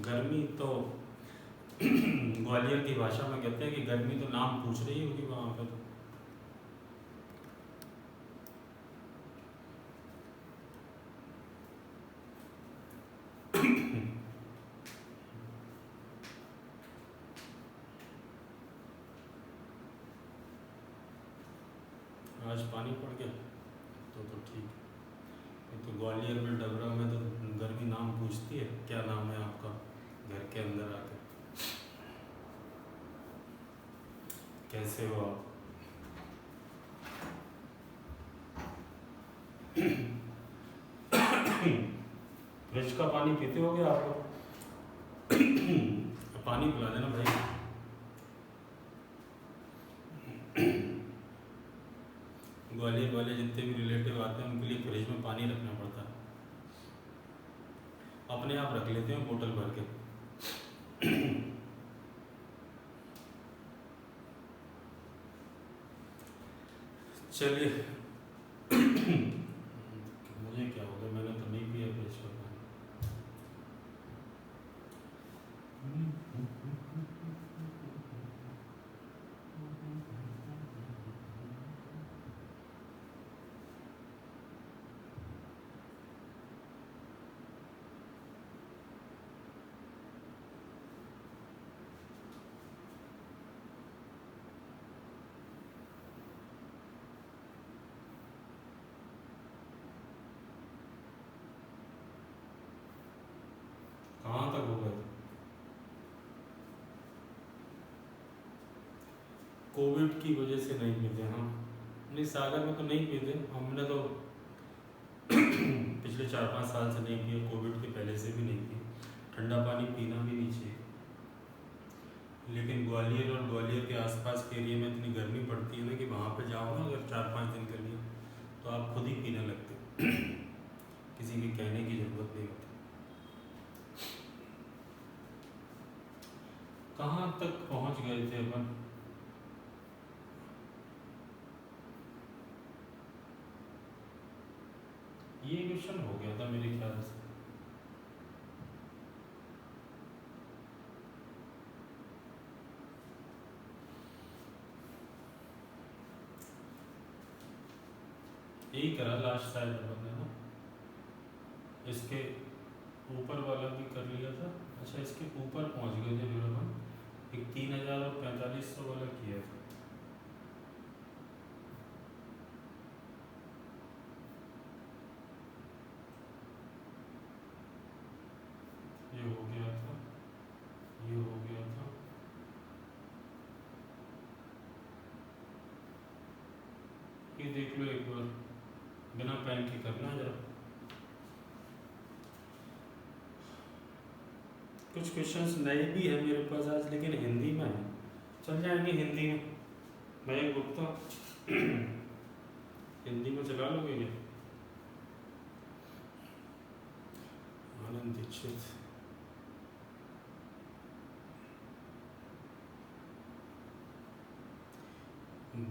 गर्मी तो ग्वालियर की भाषा में कहते हैं कि गर्मी तो नाम पूछ रही होगी वहाँ पे तो। आज पानी पड़ गया तो ठीक है। तो ग्वालियर में डबरा में तो गर्मी नाम पूछती है, क्या नाम है आपका, घर के अंदर आके कैसे हो आप। फ्रिज का पानी पीते होगे आप लोग? पानी पिला देना भाई। ग्वालियर वाले जितने भी रिलेटिव आते हैं उनके लिए फ्रिज में पानी रखना पड़ता है, अपने आप रख लेते हैं बोतल भर के। चलिए। मुझे क्या होगा, मैंने तो नहीं पिया फ्रिज का पानी। कहाँ तक हो गए? कोविड की वजह से नहीं पीते हम। नहीं, सागर में तो नहीं पीते हमने तो। पिछले 4-5 साल से नहीं पिए, कोविड के पहले से भी नहीं पिए। ठंडा पानी पीना भी नहीं चाहिए, लेकिन ग्वालियर और ग्वालियर के आसपास के एरिया में इतनी गर्मी पड़ती है ना कि वहाँ पे जाओ ना अगर 4-5 दिन के लिए तो आप खुद ही पीने लगते। किसी के कहने की ज़रूरत नहीं होती। कहाँ तक पहुँच गए थे अपन? ये क्वेश्चन हो गया था मेरे ख्याल से। यही करा लास्ट शायद अपन ने ना, इसके ऊपर वाला भी कर लिया था। अच्छा, इसके ऊपर पहुंच गए थे फिर अपन, एक 3000 और 4500 वाला किया था। ये हो गया था, ये हो गया था। ये देख लो एक बार, बिना पेन के करना जरा। कुछ क्वेश्चंस नए भी हैं मेरे पास आज, लेकिन हिंदी में है, चल जाएंगे हिंदी में। मैं गुप्ता हिंदी में चला लोगे क्या? आनंद दीक्षित।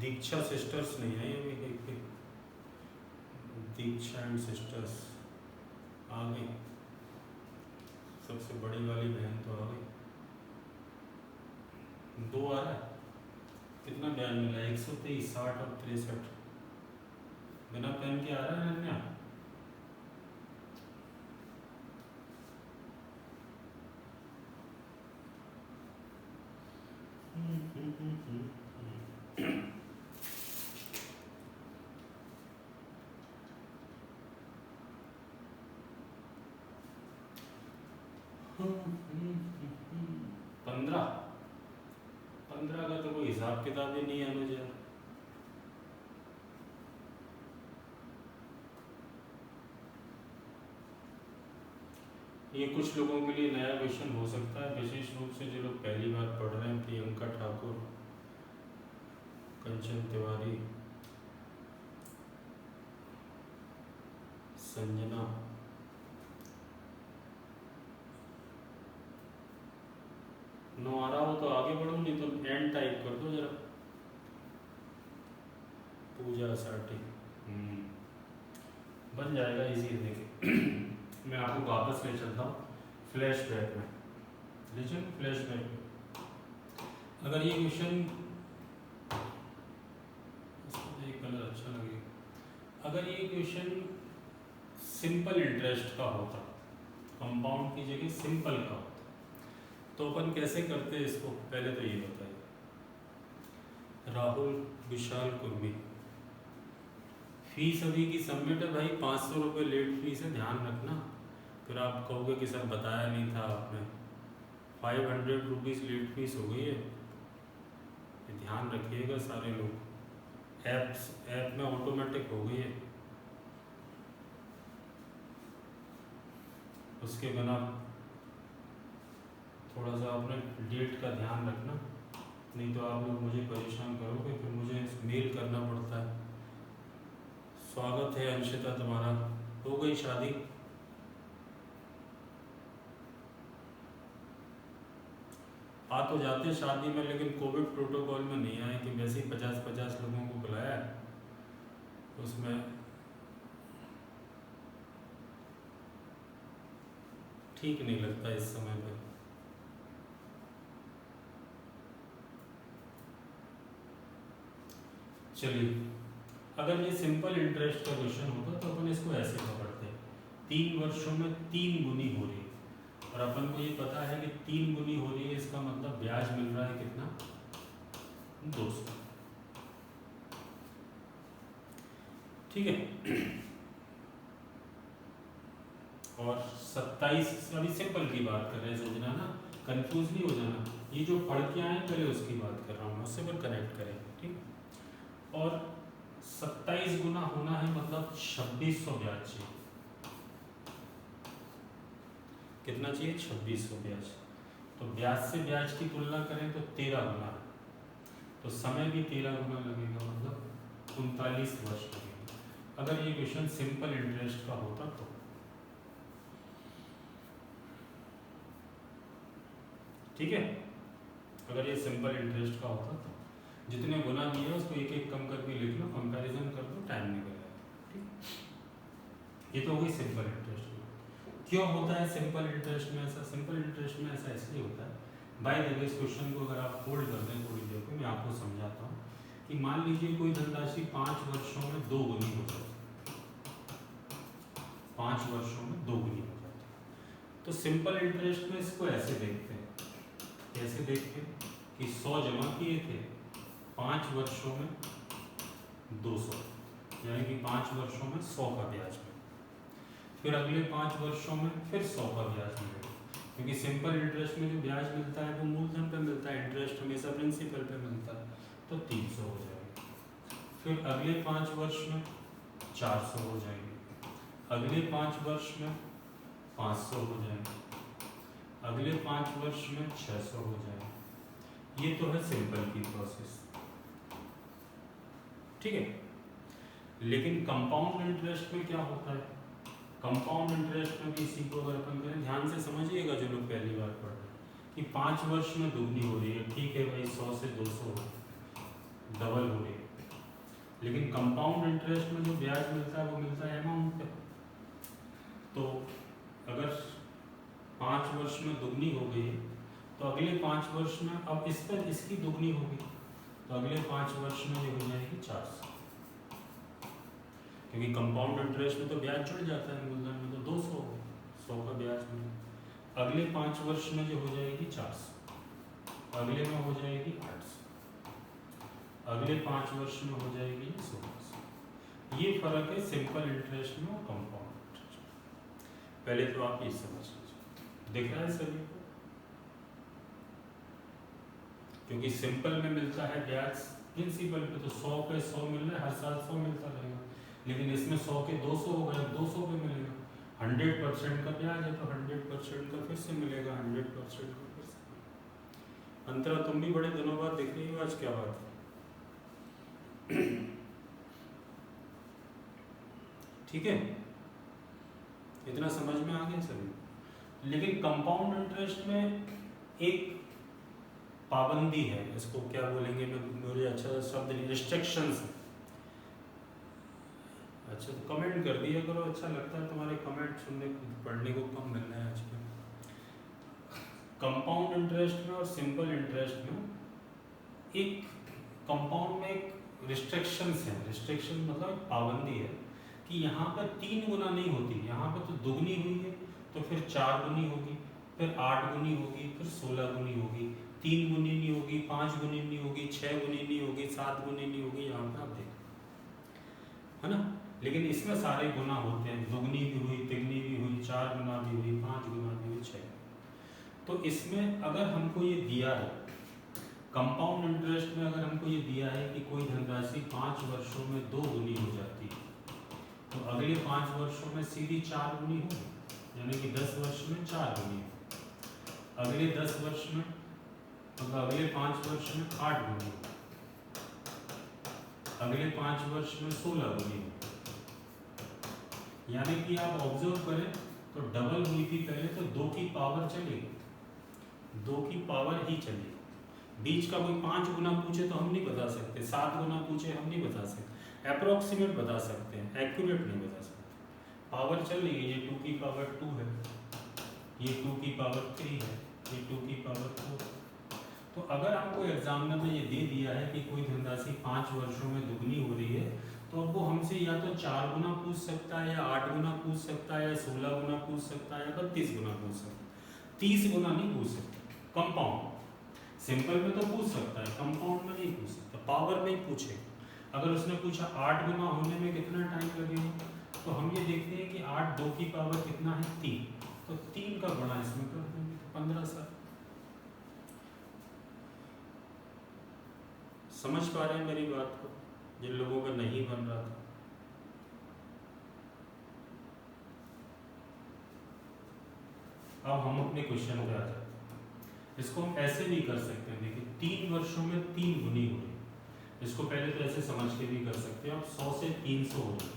दीक्षा सिस्टर्स नहीं है ये भी, दीक्षा एंड सिस्टर्स आ गई। सबसे बड़ी वाली बहन तो आ गई। 2 आ रहा है। कितना ब्याज मिला? 123, 60 और 63। बिना पेन के आ रहा है अनन्या? पंद्रह 15 का तो कोई हिसाब किताब ही नहीं है मुझे। ये कुछ लोगों के लिए नया क्वेश्चन हो सकता है, विशेष रूप से जो लोग पहली बार पढ़ रहे हैं। प्रियंका ठाकुर, कंचन तिवारी, संजना, नो आ रहा हो तो आगे बढ़ो, नहीं तो एंड टाइप कर दो जरा। पूजा साटी बन जाएगा इजी। देखिए मैं आपको वापस ले चलता हूँ फ्लैशबैक में। लेकिन फ्लैशबैक अगर ये क्वेश्चन ये कलर अच्छा लगेगा, अगर ये क्वेश्चन सिंपल इंटरेस्ट का होता, कंपाउंड की जगह सिंपल का होता, तो अपन कैसे करते हैं इसको, पहले तो ये बताइए। राहुल विशाल कुर्मी, फीस अभी की सबमिट है भाई, 500 रुपये लेट फीस है, ध्यान रखना, फिर आप कहोगे कि सर बताया नहीं था आपने। 500 रुपीज़ लेट फीस हो गई है, ध्यान रखिएगा सारे लोग। ऐप में ऑटोमेटिक हो गई है, उसके बिना थोड़ा सा अपने डेट का ध्यान रखना, नहीं तो आप लोग मुझे परेशान करोगे, फिर मुझे मेल करना पड़ता है। स्वागत है अंशिता तुम्हारा, हो गई शादी? आ तो जाते शादी में, लेकिन कोविड प्रोटोकॉल में नहीं आए कि वैसे ही 50-50 लोगों को बुलाया, उसमें ठीक नहीं लगता इस समय पे। चलिए, अगर ये सिंपल इंटरेस्ट का क्वेश्चन होता तो अपन इसको ऐसे पकड़ते, 3 वर्षों में 3 गुनी हो रही है, और अपन को ये पता है कि 3 गुनी हो रही है, इसका मतलब ब्याज मिल रहा है कितना, 200। ठीक है, और 27, अभी सिंपल की बात कर रहे हैं, समझना ना, कंफ्यूज नहीं हो जाना, ये जो पढ़ के आए पहले उसकी बात कर रहा हूँ, उससे फिर कनेक्ट करेंगे। ठीक, और 27 गुना होना है, मतलब 2600 ब्याज चाहिए। कितना चाहिए? 2600 ब्याज। तो ब्याज से ब्याज की तुलना करें तो 13 गुना, तो समय भी 13 गुना लगेगा, मतलब 39 वर्ष लगेगा। अगर ये क्वेश्चन सिंपल इंटरेस्ट का होता तो, ठीक है, अगर ये सिंपल इंटरेस्ट का होता तो जितने गुना दिए उसको एक एक कम करके लिख लो, कंपैरिजन कर दो, टाइम निकल जाएगा। ठीक, ये तो हो गई सिंपल इंटरेस्ट में। क्यों होता है सिंपल इंटरेस्ट में ऐसा? सिंपल इंटरेस्ट में ऐसा इसलिए होता है, बाय द वे, इस क्वेश्चन को अगर आप होल्ड कर दें थोड़ी देर पे, मैं आपको समझाता हूँ कि मान लीजिए कोई धनराशि 5 वर्षों में 2 गुनी हो जाती, 5 वर्षों में 2 गुनी हो जाती, तो सिंपल इंटरेस्ट में इसको ऐसे देखते हैं, कैसे देखते हैं कि 100 जमा किए थे, 5 वर्षों में 200, यानी कि 5 वर्षों में 100 का ब्याज मिलेगा, फिर अगले 5 वर्षों में फिर 100 का ब्याज मिलेगा, क्योंकि सिंपल इंटरेस्ट में जो ब्याज मिलता है वो मूलधन पे मिलता है, इंटरेस्ट हमेशा प्रिंसिपल पे मिलता है, तो 300 हो जाएगा। फिर अगले 5 वर्ष में 400 हो जाएंगे, अगले 5 वर्ष में 500 हो जाएंगे, अगले 5 वर्ष में 600 हो जाएंगे। ये तो है सिंपल की प्रोसेस, ठीक है। लेकिन कंपाउंड इंटरेस्ट में क्या होता है? कंपाउंड इंटरेस्ट में भी इसी को अगर अपन करें, ध्यान से समझिएगा जो लोग पहली बार पढ़ रहे हैं, कि 5 वर्ष में दुगनी हो रही है, ठीक है भाई, 100 से 200 डबल हो रही है, लेकिन कंपाउंड इंटरेस्ट में जो ब्याज मिलता है वो मिलता है अमाउंट पे। तो अगर 5 वर्ष में दुगनी हो गई है, तो अगले 5 वर्ष में अब इस पर इसकी दुगनी होगी, तो अगले 5 वर्ष में ये हो जाएगी 400, क्योंकि कंपाउंड इंटरेस्ट में तो ब्याज जुड़ जाता है, मूलधन में तो 200 हो, 100 का ब्याज मिलेगा। अगले 5 वर्ष में जो हो जाएगी 400, अगले में हो जाएगी 800, अगले 5 वर्ष में हो जाएगी 1600। ये फर्क है सिंपल इंटरेस्ट में और कंपाउंड इंटरेस्ट। पहले तो आप ये समझ लीजिए, दिख रहा है सभी को? क्योंकि सिंपल में मिलता है ब्याज प्रिंसिपल पे, तो 100 पे 100 मिल रहा है, हर साल 100 मिलता रहेगा, लेकिन इसमें 100 के 200 हो गए, 200 पे मिलेगा। 100% का ब्याज है तो 100% का फिर से मिलेगा, 100% का फिर से। अंतरा, तुम भी बड़े दिनों बाद दिख रही हो, आज क्या बात है? ठीक है, इतना समझ में आ गया सभी। लेकिन कंपाउंड इंटरेस्ट में एक पाबंदी है, इसको क्या बोलेंगे, मुझे अच्छा शब्द नहीं, रिस्ट्रिक्शंस। अच्छा, तो कमेंट कर दिया करो, अच्छा लगता है तुम्हारे कमेंट सुनने पढ़ने को कम मिल रहा है आजकल। कंपाउंड इंटरेस्ट में और सिंपल इंटरेस्ट में एक कंपाउंड में एक रिस्ट्रिक्शंस है। रिस्ट्रिक्शन मतलब एक पाबंदी है कि यहाँ पर 3 गुना नहीं होती, यहाँ पर तो दुगनी हुई है तो फिर 4 गुनी होगी, फिर 8 गुनी होगी, फिर 16 गुनी होगी, 3 गुनी नहीं होगी, 5 गुनी नहीं होगी, 6 गुनी नहीं होगी, 7 गुनी नहीं होगी। यहाँ पर आप देखो, है ना। लेकिन इसमें सारे गुना होते हैं, दुगनी भी हुई, तिगनी भी हुई, 4 गुना भी हुई, 5 गुना भी हुई, 6। तो इसमें अगर हमको ये दिया है, कंपाउंड इंटरेस्ट में अगर हमको ये दिया है कि कोई धनराशि 5 वर्षों में 2 गुनी हो जाती है, तो अगले 5 वर्षों में सीधी 4 गुनी होगी, यानी कि 10 वर्ष में 4 गुनी। अगले 10 वर्ष में, मतलब अगले 5 वर्ष में 8 गुनी, अगले 5 वर्ष में 16 गुनी। यानी कि आप ऑब्जर्व करें तो डबल हुई थी पहले, तो 2 की पावर चलेगी, 2 की पावर ही चलेगी। बीच का कोई 5 गुना पूछे तो हम नहीं बता सकते, 7 गुना पूछे हम नहीं बता सकते, अप्रोक्सीमेट बता सकते हैं, एक्यूरेट नहीं बता सकते। पावर चल रही है, ये 2 की पावर 2 है, ये 2 की पावर 3 है, ये 2 की पावर 4। तो अगर हमको एग्जामिनर ने ये दे दिया है कि कोई धनराशि 5 वर्षों में दुगनी हो रही है, तो अब वो हमसे या तो 4 गुना पूछ सकता है, या 8 गुना पूछ सकता है, या 16 गुना पूछ सकता है, या 32 गुना पूछ सकता है। 30 गुना नहीं पूछ सकता। कंपाउंड सिंपल में तो पूछ सकता है, कंपाउंड में नहीं पूछ सकता, पावर में ही पूछे। अगर उसने पूछा 8 गुना होने में कितना टाइम लगेगा, तो हम ये देखते हैं कि 8 2 की पावर कितना है 3, तो 3 का गुणा इसमें कर देंगे, 15 साल। समझ पा रहे हैं मेरी बात को, जिन लोगों का नहीं बन रहा था। अब हम अपने क्वेश्चन पे आ जाते हैं। इसको हम ऐसे भी कर सकते हैं, देखिए 3 वर्षों में 3 गुनी हो रही। इसको पहले तो ऐसे समझ के भी कर सकते हैं, अब 100 से 300 हो रही,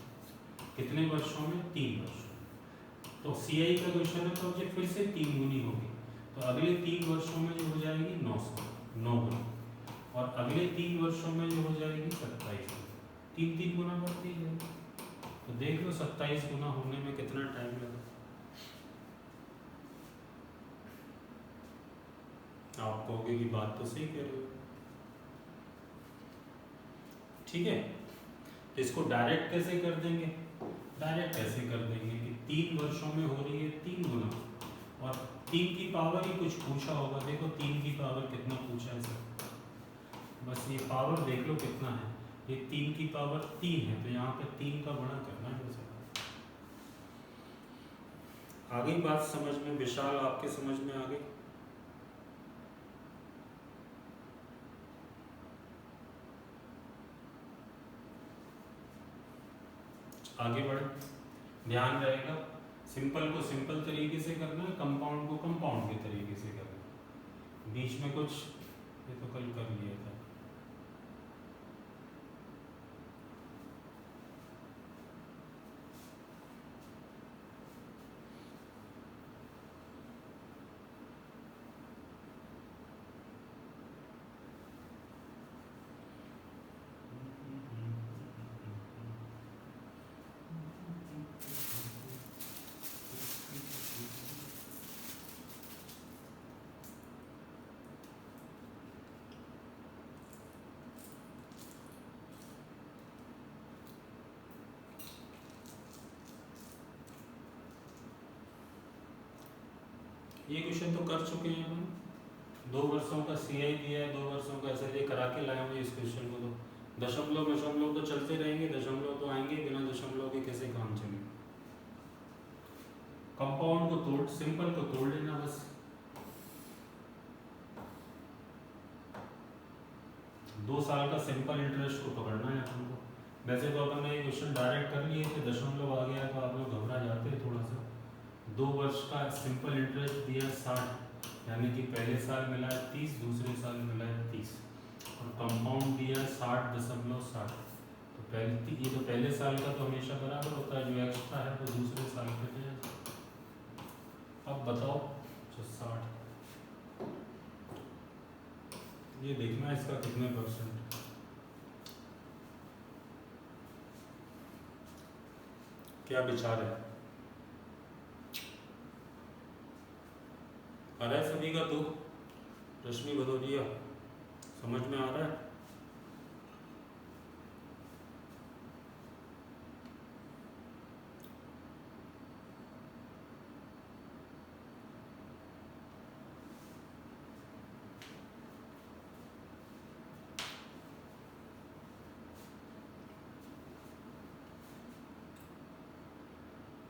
कितने वर्षों में? 3 वर्षों। तो CI का क्वेश्चन है, तो अब ये फिर से 3 गुनी होगी, तो अगले 3 वर्षों में जो हो जाएगी 900, 9 गुना, और अगले 3 वर्षों में जो हो जाएगी 27 गुना, 3 गुना बढ़ती जाएगी। तो देख लो 27 गुना होने में कितना टाइम लगा। आप कहोगे कि बात तो सही कह रहे हो, ठीक है। तो इसको डायरेक्ट कैसे कर देंगे? डायरेक्ट ऐसे कर देंगे कि 3 वर्षों में हो रही है 3 गुना, और 3 की पावर ही कुछ पूछा होगा। देखो 3 की पावर कितना पूछा है सर, बस ये पावर देख लो कितना है, ये 3 की पावर 3 है, तो यहाँ पे 3 का गुणा करना है सर। आगे बात समझ में, विशाल आपके समझ में आ गई? आगे बढ़े, ध्यान रहेगा, सिंपल को सिंपल तरीके से करना है, कंपाउंड को कंपाउंड के तरीके से करना है। बीच में कुछ ये तो कल कर लिया था। ये क्वेश्चन तो कर चुके हैं हम, 2 वर्षों का CI दिया है, 2 वर्षों का ऐसे करा के लाए होंगे इस क्वेश्चन को। तो दशमलव दशमलव तो चलते रहेंगे, दशमलव तो आएंगे, बिना दशमलव के कैसे काम चले। कंपाउंड को तोड़, सिंपल को तोड़ लेना बस। 2 साल का सिंपल इंटरेस्ट को पकड़ना है हमको। वैसे तो अपन ने ये क्वेश्चन डायरेक्ट कर लिए थे, दशमलव आ गया तो आप लोग घबरा जाते हैं थोड़ा सा। 2 वर्ष का सिंपल इंटरेस्ट दिया 60, यानी कि पहले साल मिला है 30, दूसरे साल मिला है 30, और कंपाउंड दिया 60.60। तो पहले ये तो पहले साल का तो हमेशा बराबर होता है, जो एक्स्ट्रा है वो दूसरे साल पे जाएगा। अब बताओ जो 60, ये देखना है इसका कितने %। क्या विचार है? आ रहा है सभी का दुख? रश्मि भदौरिया, समझ में आ रहा है?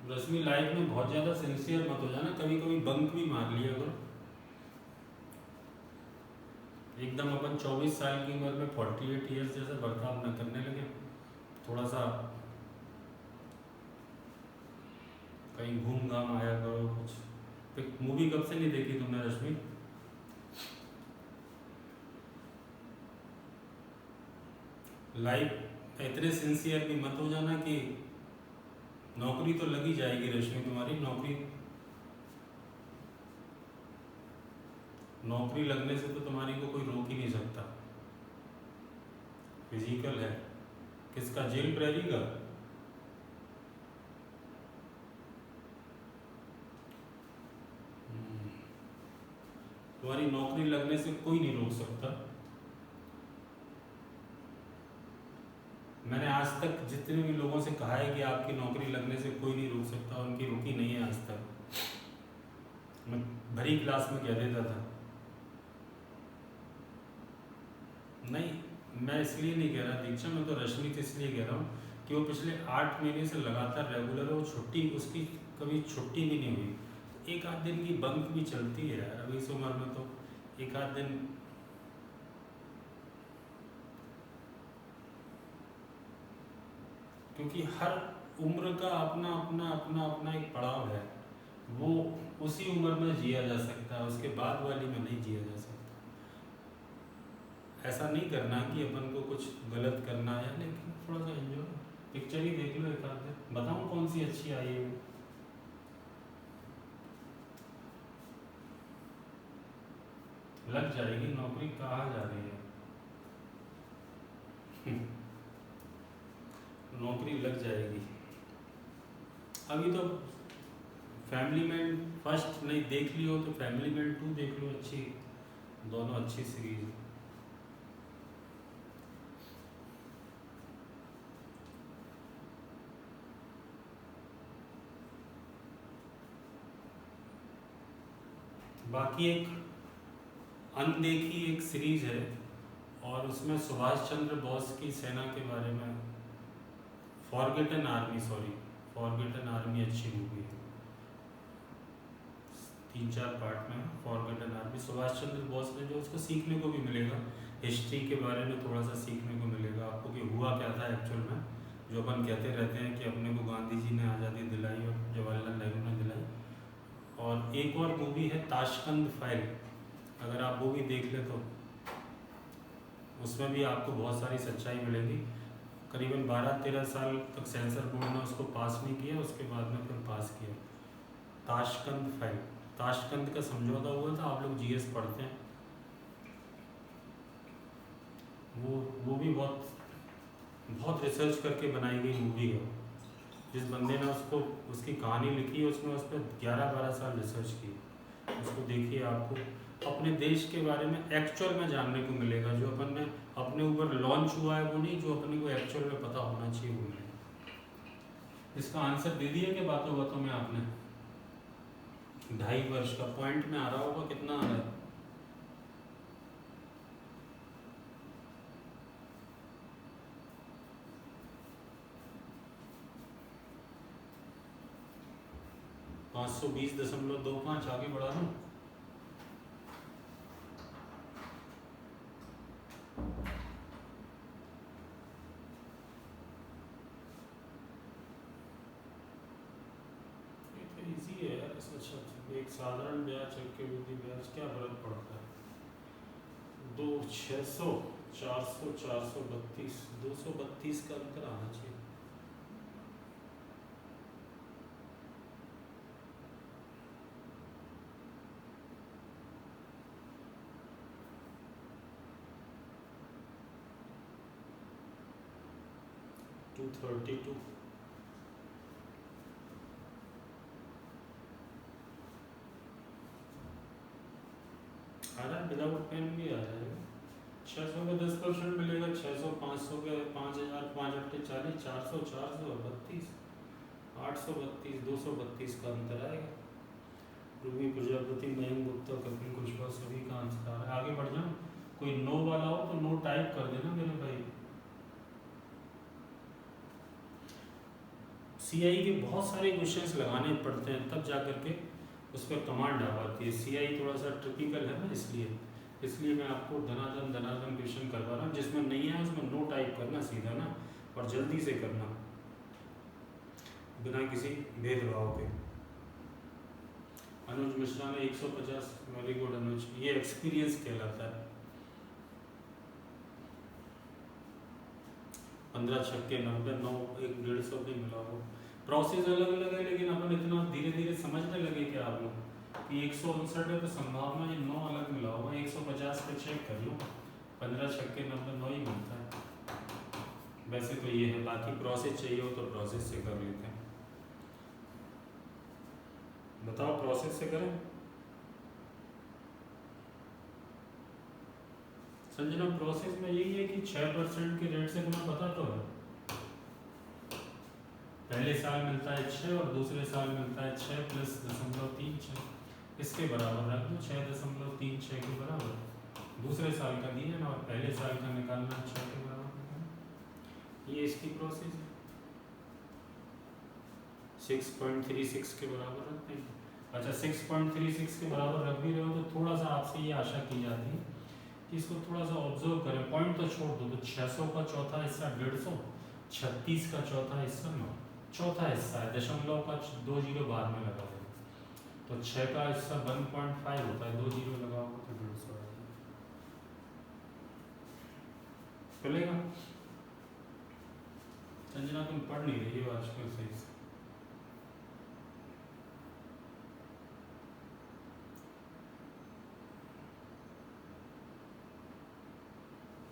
रश्मि लाइफ में बहुत ज़्यादा सिंसियर मत हो जाना, कभी कभी बंक भी मार लिया करो। एकदम अपन 24 साल की उम्र में 48 ईयर्स जैसा बर्ताव न करने लगे। थोड़ा सा कहीं घूम घाम आया करो कुछ। मूवी कब से नहीं देखी तुमने रश्मि? लाइफ इतने सिंसियर भी मत हो जाना कि नौकरी तो लगी जाएगी रश्मि तुम्हारी। नौकरी लगने से तो तुम्हारी को कोई रोक ही नहीं सकता। फिजिकल है किसका? जेल प्रहरी का। तुम्हारी नौकरी लगने से कोई नहीं रोक सकता। मैंने आज तक जितने भी लोगों से कहा है कि आपकी नौकरी लगने से कोई नहीं रोक सकता, उनकी रुकी नहीं है आज तक। मैं भरी क्लास में कह देता था। नहीं, मैं इसलिए नहीं कह रहा दीक्षा, मैं तो रश्मि के इसलिए कह रहा हूँ कि वो पिछले 8 महीने से लगातार रेगुलर है। वो छुट्टी उसकी कभी छुट्टी भी नहीं हुई। एक आध दिन की बंक भी चलती है यार अभी इस उम्र में, तो एक आध दिन। क्योंकि हर उम्र का अपना अपना अपना अपना एक पड़ाव है, वो उसी उम्र में जिया जा सकता है, उसके बाद वाली में नहीं जिया जा सकता। ऐसा नहीं करना कि अपन को कुछ गलत करना है, लेकिन थोड़ा सा एंजॉय। पिक्चर ही देख लो एक आध दिन, बताऊँ कौन सी अच्छी आई है। लग जाएगी नौकरी, कहाँ जा रही है? नौकरी लग जाएगी। अभी तो फैमिली मैन फर्स्ट नहीं देख ली हो तो फैमिली मैन 2 देख लो, अच्छी, दोनों अच्छी सीरीज है। बाकी एक अनदेखी एक सीरीज है और उसमें सुभाष चंद्र बोस की सेना के बारे में, forgotten army, sorry forgotten army अच्छी मूवी है, 3-4 पार्ट में। फॉरगेटन आर्मी, सुभाष चंद्र बोस ने जो, उसको सीखने को भी मिलेगा, हिस्ट्री के बारे में थोड़ा सा सीखने को मिलेगा आपको कि हुआ क्या था एक्चुअल में। जो अपन कहते रहते हैं कि अपने को गांधी जी ने आज़ादी दिलाई और जवाहरलाल नेहरू ने दिलाई। और एक और मूवी है ताशकंद फाइल, अगर आप वो भी देख ले तो उसमें भी आपको बहुत सारी सच्चाई मिलेगी। करीबन 12-13 साल तक सेंसर बोर्ड ने उसको पास नहीं किया, उसके बाद में फिर पास किया। ताशकंद फाइल, ताशकंद का समझौता हुआ था, आप लोग जीएस पढ़ते हैं, वो भी बहुत बहुत रिसर्च करके बनाई गई मूवी है। जिस बंदे ने उसको, उसकी कहानी लिखी है, उसने उस पर 11-12 साल रिसर्च की। उसको देखिए, आपको अपने देश के बारे में एक्चुअल में जानने को मिलेगा। जो अपन ने अपने ऊपर लॉन्च हुआ है वो नहीं, जो अपने को एक्चुअल में पता होना चाहिए वो नहीं। इसका आंसर दे दिया कि बातों बातों में आपने? 2.5 वर्ष का पॉइंट में आ रहा होगा, कितना आ रहा है? $520.25 आगे बढ़ा दूँ? इजी है यार, अच्छा एक साधारण ब्याज, चक्रवृद्धि ब्याज, क्या फर्क पड़ता है? 2, 600, 400, 432, 232 का अंतर आना चाहिए। $232। आ रहा है, विदाउट पेन भी आ जाएगा। 600 का 10% मिलेगा, 600 500 के 5000 5 अट्ठे 40 400 400 32 832 232 का अंतर आएगा। रूबी प्रजापति, मयंक गुप्ता, कपिल कुशवाहा सभी का आंसर आ रहा है। आगे बढ़ जाओ, कोई नो वाला हो तो नो टाइप कर देना मेरे भाई। सीआई के बहुत सारे क्वेश्चंस लगाने पड़ते हैं तब जा करके उस पर कमांड आ पाती है। सीआई थोड़ा सा ट्रिपिकल है ना, इसलिए मैं आपको धनाधन क्वेश्चन करवा रहा हूँ। जिसमें नहीं है उसमें नो टाइप करना सीधा ना, और जल्दी से करना बिना किसी भेदभाव के। अनुज मिश्रा ने 150, वेरी गुड अनुज, ये एक्सपीरियंस कहलाता है। 15 छक्के 90 9 1 150 भी मिला हो। प्रोसेस अलग अलग है, लेकिन अपन इतना धीरे धीरे समझने लगे कि आप लोग कि 159 है तो संभावना ये 9 अलग मिला होगा। 150 पे चेक कर लो, 15 छक्के 90 9 ही मिलता है। वैसे तो ये है, बाकी प्रोसेस चाहिए हो तो प्रोसेस से कर लेते हैं। बताओ प्रोसेस से करें। संजना प्रोसेस में यही है कि 6% के रेट से गुना पता तो है। पहले साल मिलता है 6 और दूसरे साल मिलता है 6 प्लस 0.36, इसके बराबर रख दो 6.36 के बराबर। दूसरे साल का दिया ना और पहले साल का निकालना 6 के बराबर। ये इसकी प्रोसेस है। 6.36 के बराबर रखते हैं। अच्छा 6.36 के बराबर रख भी रहे हो तो थोड़ा सा आपसे ये आशा की जाती है कि इसको थोड़ा सा ऑब्जर्व करें। पॉइंट तो छोड़ दो, तो 600 का चौथा हिस्सा 150, 36 का चौथा हिस्सा 9, चौथा हिस्सा है, दशमलव का 2 जीरो बाद में लगा दें तो 6 का हिस्सा 1.5 होता है, 2 जीरो लगाओगे तो 150 चलेगा। संजना तुम पढ़ नहीं रही हो आजकल सही से।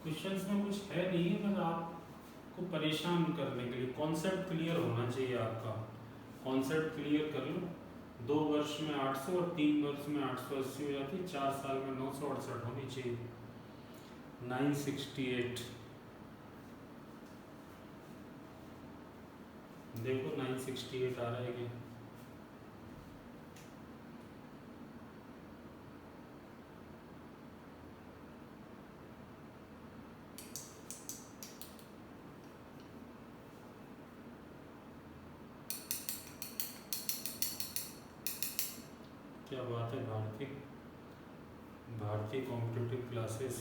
क्वेश्चंस में कुछ है नहीं है, बस आपको परेशान करने के लिए। कॉन्सेप्ट क्लियर होना चाहिए आपका। कॉन्सेप्ट क्लियर कर लो। 2 वर्ष में 800 और 3 वर्ष में 880 हो जाती है, 4 साल में 968 होनी चाहिए। 968 देखो 968 आ रहा है क्या? क्या बात है। भारतीय कॉम्पिटिटिव क्लासेस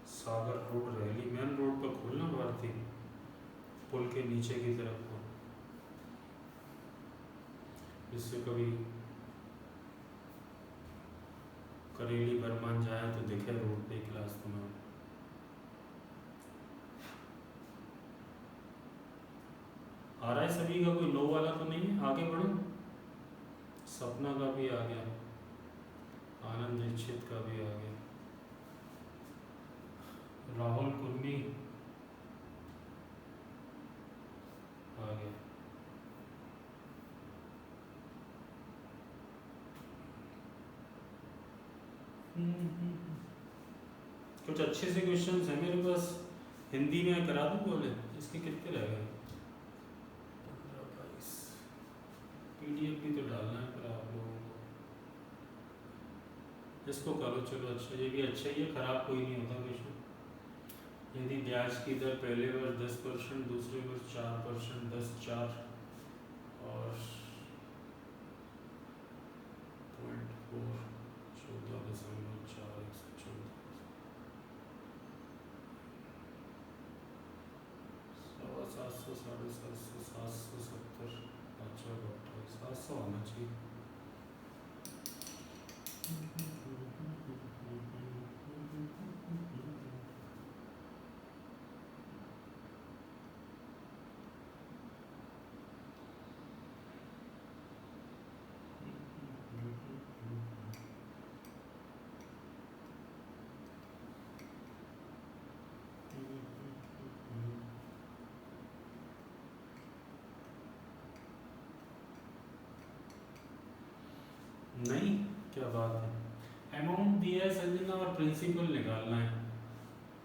सागर रोड रैली मेन रोड पर खोलना, भारतीय पुल के नीचे की तरफ को, जिससे कभी करेली बरमान जाए तो दिखे रोड पे क्लास तुम्हें। आ रहा है सभी का, कोई नो वाला तो नहीं है? आगे बढ़ो। सपना का भी आ गया, आनंद दीक्षित का भी आ गया, राहुल कुर्मी आ गया। कुछ अच्छे से क्वेश्चंस हैं मेरे पास, हिंदी में करा दूँ बोले? इसके कितने रह गए? पीडीएफ भी तो डालना है फिर आप लोगों को। इसको करो, चलो अच्छा, ये भी अच्छा ही है, खराब कोई नहीं होता क्वेश्चन। यदि ब्याज की दर पहले वर्ष 10%, दूसरे वर्ष 4%, 10 4 और 0.4 14.4 114 700 750 770 अच्छा 700 आना चाहिए। नहीं, क्या बात है। अमाउंट दिया है संजना और प्रिंसिपल निकालना है।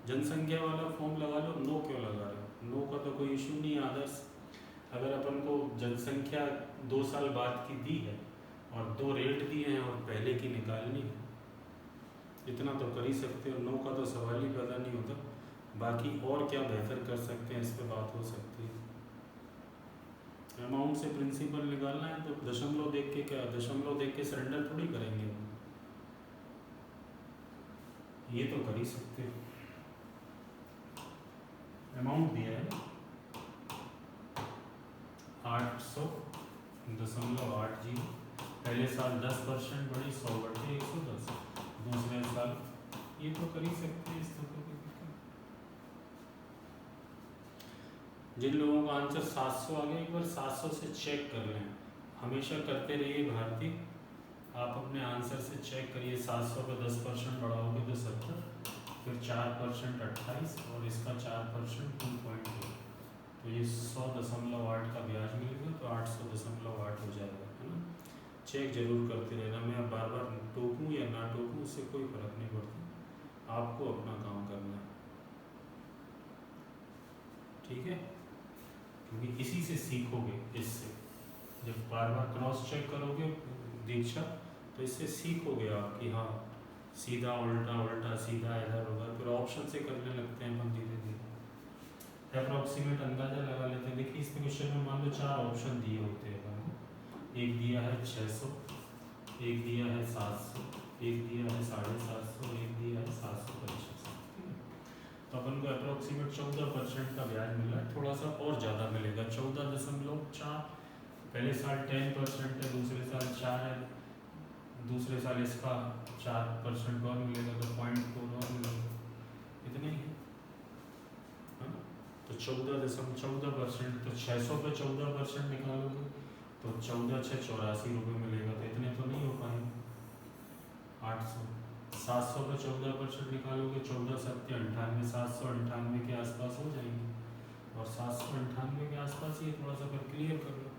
जनसंख्या वाला फॉर्म लगा लो, नो क्यों लगा रहे हो? नो का तो कोई इशू नहीं है। आदर्श अगर अपन को जनसंख्या 2 साल बाद की दी है और 2 रेट दिए हैं और पहले की निकालनी है, इतना तो कर ही सकते हो। नो का तो सवाल ही पैदा नहीं होता। बाकी और क्या बेहतर कर सकते हैं, इस पर बात हो सकती है। अमाउंट से प्रिंसिपल निकालना है तो दशमलव देख के, क्या दशमलव देख के सरेंडर थोड़ी करेंगे हम, ये तो कर ही सकते हो। अमाउंट दिया है 800.80। पहले साल 10% बढ़ी, 100 बढ़े 110। दूसरे साल ये तो कर ही सकते हैं, इस तो कोई दिक्कत नहीं। जिन लोगों का आंसर 700 आ गया, एक बार 700 से चेक कर लें। हमेशा करते रहिए भारती, आप अपने आंसर से चेक करिए। 700 पे 10% बढ़ाओगे तो 70, फिर 4% 28 और इसका 4% 2.2, तो ये 100.8 का ब्याज मिलेगा, तो 800.8 हो जाएगा, है ना। चेक जरूर करते रहना। मैं अब बार बार टोकूँ या ना टोकूँ, उससे कोई फर्क नहीं पड़ता, आपको अपना काम करना है, ठीक है। क्योंकि इसी से सीखोगे, इससे जब बार बार क्रॉस चेक करोगे दीक्षा, तो इससे सीखोगे आप कि हाँ सीधा उल्टा, उल्टा सीधा, इधर उधर, फिर ऑप्शन से करने लगते हैं हम धीरे धीरे। अप्रॉक्सीमेट अंदाजा लगा लेते हैं। देखिए इस क्वेश्चन में मान लो 4 ऑप्शन दिए होते हैं अपन को। एक दिया है 600, एक दिया है 700, एक दिया है 750, एक दिया है 725, ठीक है। तो अपन को अप्रॉक्सीमेट 14% का ब्याज मिला है, थोड़ा सा और ज़्यादा मिलेगा, 14.4। पहले साल 10% है, दूसरे साल 4 है, दूसरे साल इसका 4% और मिलेगा, तो 0.4 और मिलेगा, इतने ही है। तो 14.14%, तो 600 पे 14% निकालोगे तो 14,684 रुपये मिलेगा, तो इतने तो नहीं हो पाएंगे। 800, 700 पे 14% निकालोगे 14,798, 798 के आसपास हो जाएंगे, और 798 के आसपास ये थोड़ा सा कर क्लियर कर लो,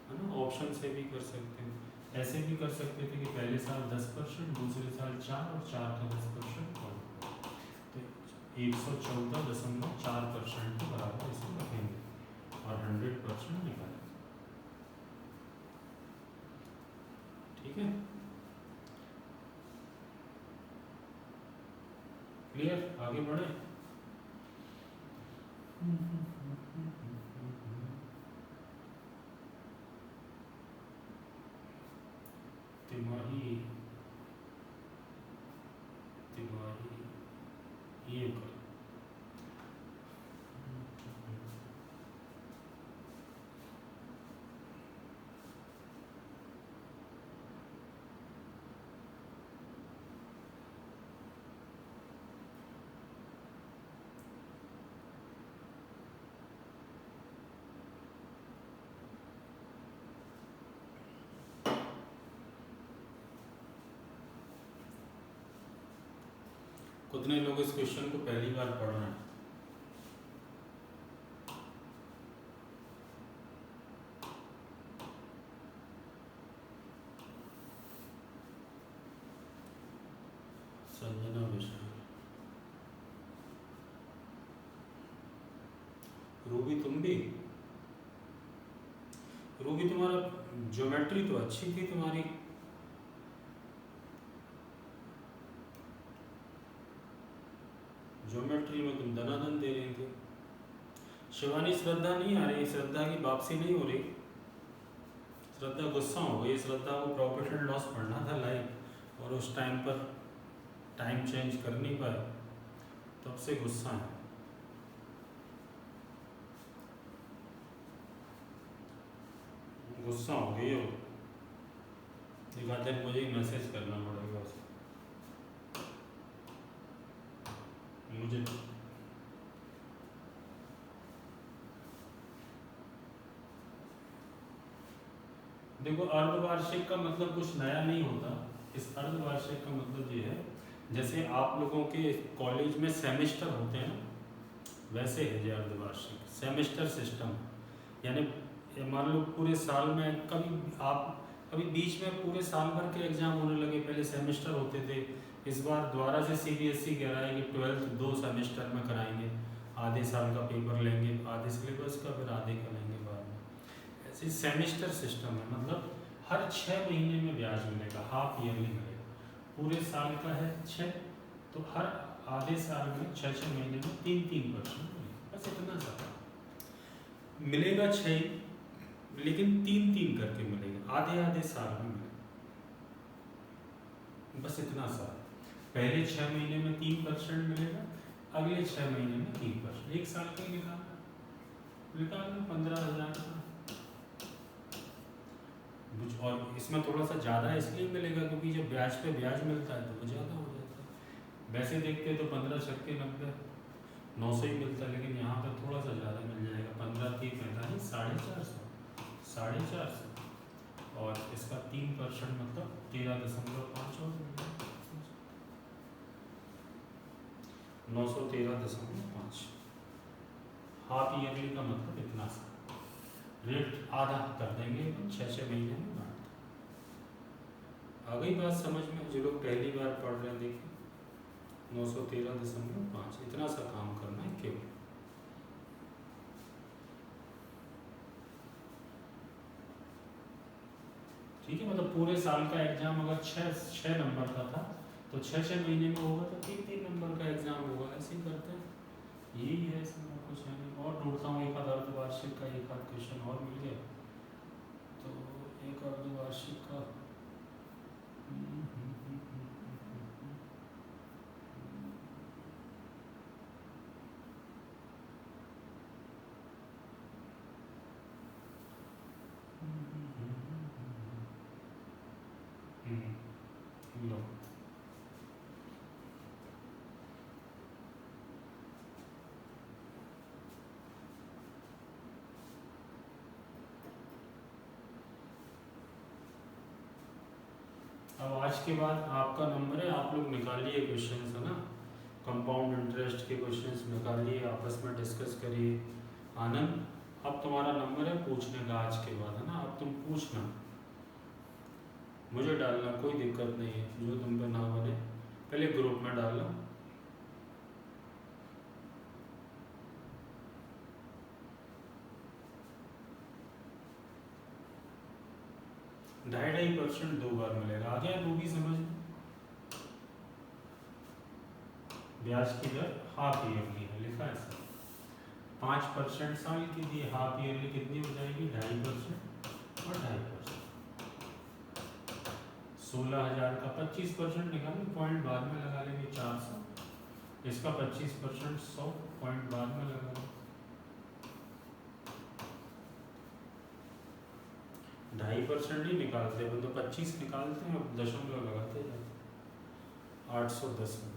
है ना। ऑप्शन से भी कर सकते हो, ऐसे भी कर सकते थे कि पहले साल 10%, दूसरे साल 4 और 4 का 10% कम, तो 114.4% के बराबर इसे रखेंगे और 100% निकालेंगे, ठीक है। क्लियर, आगे बढ़े। तिमाही, तिमाही ये कर, कितने लोग इस क्वेश्चन को पहली बार पढ़ रहे हैं? संजना विशाल, रूबी तुम भी, रूबी तुम्हारा ज्योमेट्री तो अच्छी थी तुम्हारी, ज्योमेट्री में तुम दनादन दे रहे थे। शिवानी श्रद्धा नहीं आ रही, श्रद्धा की वापसी नहीं हो रही, श्रद्धा गुस्सा हो गई। श्रद्धा को प्रॉफिट एंड लॉस पढ़ना था लाइव, और उस टाइम पर टाइम चेंज कर नहीं पाए, तब से गुस्सा है। गुस्सा हो गई हो, एक आध दिन मुझे मैसेज करना पड़ेगा उसे, मुझे देखो अर्धवार्षिक का मतलब कुछ नया नहीं होता। इस अर्धवार्षिक का मतलब ये है, जैसे आप लोगों के कॉलेज में सेमेस्टर होते हैं ना, वैसे है ये अर्धवार्षिक, सेमेस्टर सिस्टम। यानी मान लो पूरे साल में कभी आप अभी बीच में पूरे साल भर के एग्जाम होने लगे, पहले सेमेस्टर होते थे, इस बार दोबारा से सीबीएसई कह रहा है कि 12th 2 सेमेस्टर में कराएंगे, आधे साल का पेपर लेंगे, आधे सिलेबस का, फिर आधे का लेंगे बाद में। ऐसे सेमेस्टर सिस्टम है, मतलब हर 6 महीने में ब्याज मिलेगा, हाफ ईयरली मिलेगा। पूरे साल का है 6, तो हर आधे साल में 6 महीने में 3% मिलेगा, बस इतना सा मिलेगा। 6 लेकिन 3 करके मिलेगा, आधे आधे साल में मिलेगा, बस इतना सा। पहले 6 महीने में 3% मिलेगा, अगले 6 महीने में 3%, एक साल का ही निकालना 15,000 का। और इसमें थोड़ा सा ज़्यादा इसलिए मिलेगा क्योंकि जब ब्याज पे ब्याज मिलता है तो वो ज़्यादा हो जाता है। वैसे देखते तो 15 छक्के 90, 900 ही मिलता है, लेकिन यहाँ पे थोड़ा सा ज़्यादा मिल जाएगा, 15 3 45, 450, और इसका 3% मतलब 13.5 और 913.5। हाफ ईयरली का मतलब इतना सा, रेट आधा कर देंगे, 6 महीने में बांट। आ गई बात समझ में? जो लोग पहली बार पढ़ रहे हैं देखिए, 913.5, इतना सा काम करना है केवल। ठीक है, मतलब पूरे साल का एग्जाम अगर 6 नंबर का था तो 6 महीने में होगा तो 3 नंबर का एग्जाम होगा, ऐसे ही करते हैं। यही है, इसमें कुछ है नहीं। और ढूंढता हूँ एक आध अर्धवार्षिक का एक आध क्वेश्चन और मिल गया तो, एक अर्धवार्षिक का लो, अब आज के बाद आपका नंबर है, आप लोग निकालिए क्वेश्चन है ना, कंपाउंड इंटरेस्ट के क्वेश्चंस निकालिए, आपस में डिस्कस करिए। आनंद, अब तुम्हारा नंबर है पूछने का आज के बाद, है ना, अब तुम पूछना, मुझे डालना, कोई दिक्कत नहीं है, जो तुम पे ना बने पहले ग्रुप में डालना। ढाई 2.5% 2 बार मिलेगा, आ गया वो भी समझ में। ब्याज की दर हाफ ईयरली है, लिखा है सर, 5% साल की दी, हाफ ईयरली कितनी हो जाएगी, 2.5% और 2.5%। 16,000 का 25% निकालें, पॉइंट बाद में लगा लेंगे 400, इसका 25% 100, पॉइंट बाद में लगा लेंगे। 2.5% ही निकालते हैं तो 25 निकालते हैं और दशमलव लगाते जाते, 810 में।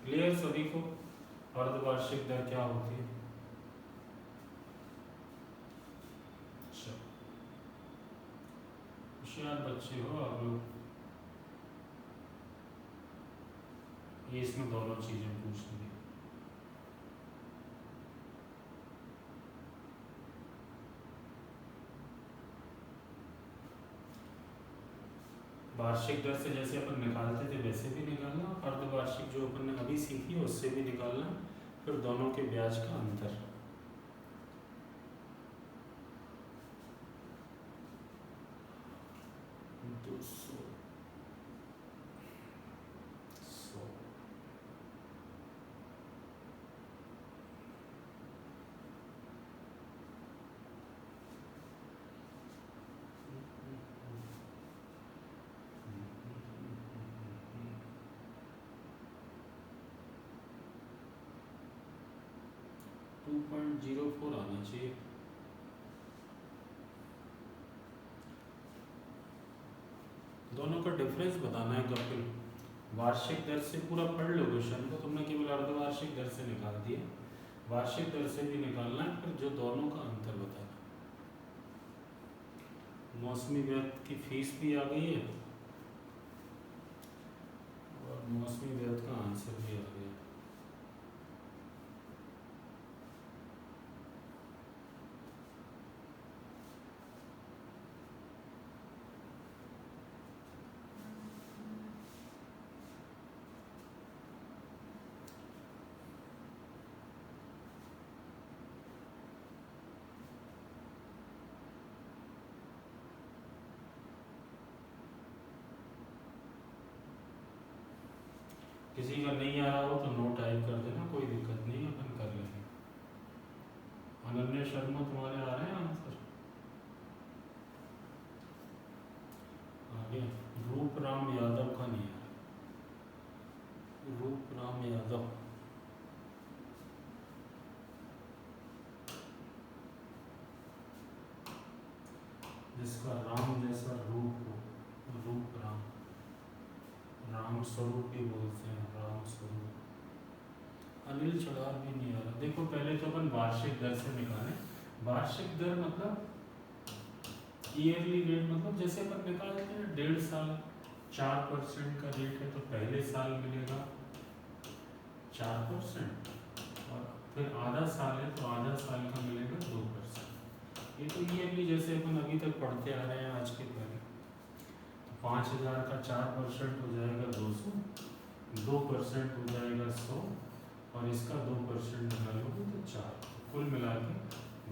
क्लियर सभी को? अर्धवार्षिक दर क्या होती है? अच्छा, होशियार बच्चे हो आप लोग, ये इसमें दोनों चीजें पूछनी है। वार्षिक दर से जैसे अपन निकालते थे वैसे भी निकालना, अर्धवार्षिक जो अपन ने अभी सीखी है उससे भी निकालना, फिर दोनों के ब्याज का अंतर। .04 आना चाहिए। दोनों का डिफरेंस बताना है कपिल। वार्षिक दर से पूरा पढ़ लो क्वेश्चन को, तुमने केवल अर्धवार्षिक दर से निकाल दिया, वार्षिक दर से भी निकालना है, फिर जो दोनों का अंतर बताना। मौसमी ब्याज की फीस भी आ गई है और मौसमी ब्याज का आंसर भी आ गया। किसी का नहीं आ रहा हो तो नो टाइप कर देना, कोई दिक्कत नहीं, अपन कर लेंगे। अनन्या शर्मा तुम्हारे आ रहे हैं आंसर? आगे रूपराम यादव का नहीं है। रूपराम यादव, जिसका राम जैसा रूप हो, रूप राम, राम स्वरूप भी बोलते हैं, राम स्वरूप। अनिल चढ़ार भी नहीं आ रहा। देखो पहले तो अपन वार्षिक दर से निकालें। वार्षिक दर मतलब ईयरली रेट, मतलब जैसे अपन निकालते हैं 1.5 साल 4% का रेट है तो पहले साल मिलेगा 4%, और फिर आधा साल है तो आधा साल का मिलेगा 2%। ये तो ईयरली जैसे अपन अभी तक पढ़ते आ रहे हैं आज के पहले। तो 5,000 का 4% हो जाएगा 200, 2% हो जाएगा 100, और इसका 2% निकालोगे तो 4। कुल मिला के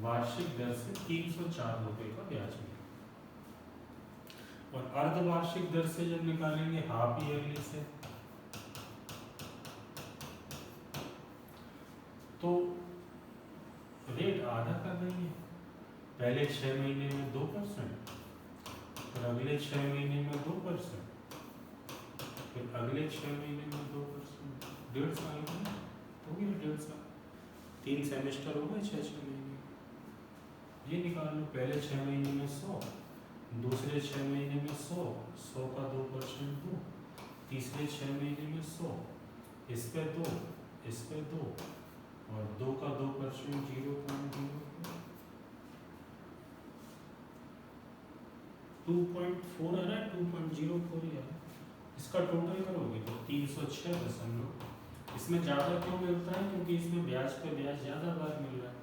वार्षिक दर से 304 रुपये का ब्याज मिलेगा। और अर्धवार्षिक दर से जब निकालेंगे हाफ ईयरली से, तो रेट आधा कर देंगे। पहले 6 महीने में 2%, फिर अगले 6 महीने में 2%, फिर अगले 6 महीने में 2%। 1.5 साल में हो गया, 1.5 साल, 3 सेमेस्टर हो गए 6-6 महीने। ये निकाल लो, पहले 6 महीने में 100, दूसरे 6 महीने में 100, 100 का 2% 2, तीसरे 6 महीने में 100, इस पे 2, इस पे 2, और 2 का 2% 0.0, 2.4 आ रहा है, 2.04 ही आ रहा है। इसका टोटल करोगे तो 306.। इसमें ज़्यादा क्यों मिलता है? क्योंकि इसमें ब्याज पे ब्याज ज़्यादा बार मिल रहा है।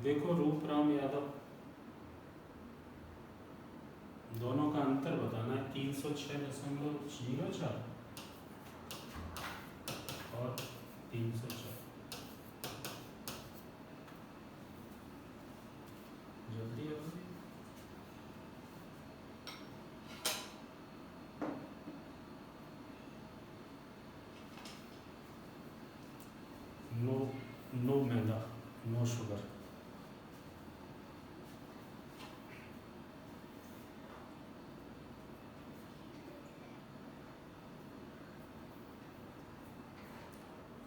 देखो रूपराम यादव, दोनों का अंतर बताना है। 306.04 और 304। जल्दी जल्दी। No, no maida, no sugar.